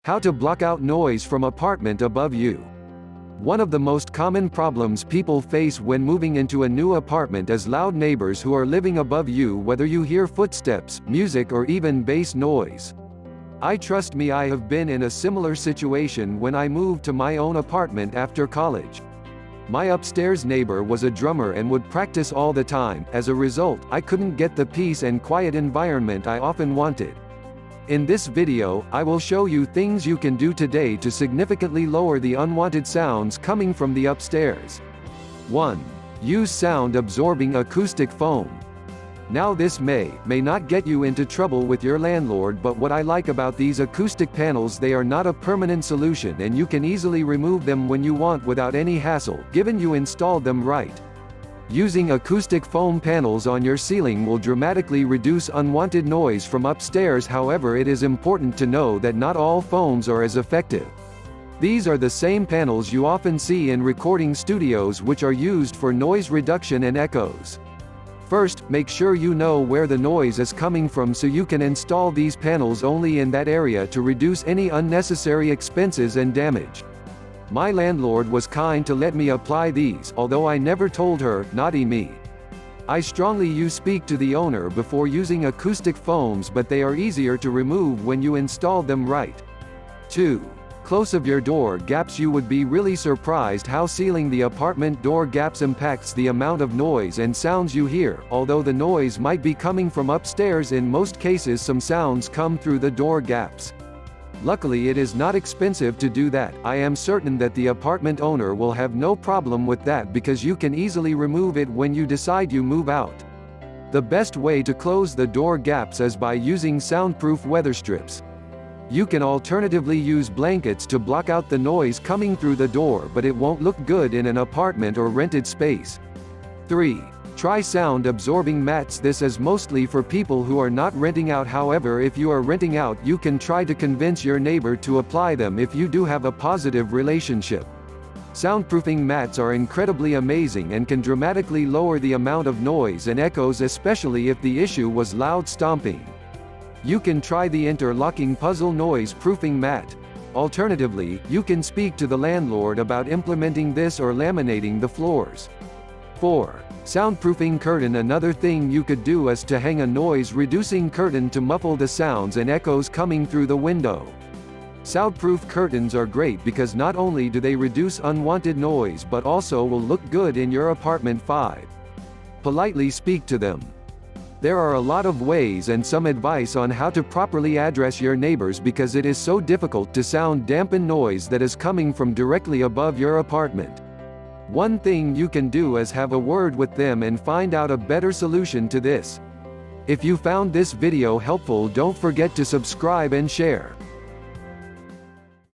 How to block out noise from apartment above you. One of the most common problems people face when moving into a new apartment is loud neighbors who are living above you, whether you hear footsteps, music, or even bass noise. Trust me, I have been in a similar situation when I moved to my own apartment after college. My upstairs neighbor was a drummer and would practice all the time. As a result, I couldn't get the peace and quiet environment I often wanted. In this video, I will show you things you can do today to significantly lower the unwanted sounds coming from the upstairs. 1. Use sound-absorbing acoustic foam. Now this may not get you into trouble with your landlord, but what I like about these acoustic panels, they are not a permanent solution and you can easily remove them when you want without any hassle, given you installed them right. Using acoustic foam panels on your ceiling will dramatically reduce unwanted noise from upstairs. However, it is important to know that not all foams are as effective. These are the same panels you often see in recording studios, which are used for noise reduction and echoes. First, make sure you know where the noise is coming from so you can install these panels only in that area to reduce any unnecessary expenses and damage. My landlord was kind to let me apply these, although I never told her, naughty me. I strongly speak to the owner before using acoustic foams, but they are easier to remove when you install them right. 2. Close of your door gaps. You would be really surprised how sealing the apartment door gaps impacts the amount of noise and sounds you hear. Although the noise might be coming from upstairs, in most cases some sounds come through the door gaps. Luckily, it is not expensive to do that. I am certain that the apartment owner will have no problem with that because you can easily remove it when you decide you move out. The best way to close the door gaps is by using soundproof weather strips. You can alternatively use blankets to block out the noise coming through the door, but it won't look good in an apartment or rented space. 3. Try sound-absorbing mats. This is mostly for people who are not renting out. However, if you are renting out, you can try to convince your neighbor to apply them if you do have a positive relationship. Soundproofing mats are incredibly amazing and can dramatically lower the amount of noise and echoes, especially if the issue was loud stomping. You can try the interlocking puzzle noise proofing mat. Alternatively, you can speak to the landlord about implementing this or laminating the floors. 4. Soundproofing curtain. Another thing you could do is to hang a noise-reducing curtain to muffle the sounds and echoes coming through the window. Soundproof curtains are great because not only do they reduce unwanted noise but also will look good in your apartment. 5. Politely speak to them. There are a lot of ways and some advice on how to properly address your neighbors because it is so difficult to sound dampen noise that is coming from directly above your apartment. One thing you can do is have a word with them and find out a better solution to this. If you found this video helpful, don't forget to subscribe and share.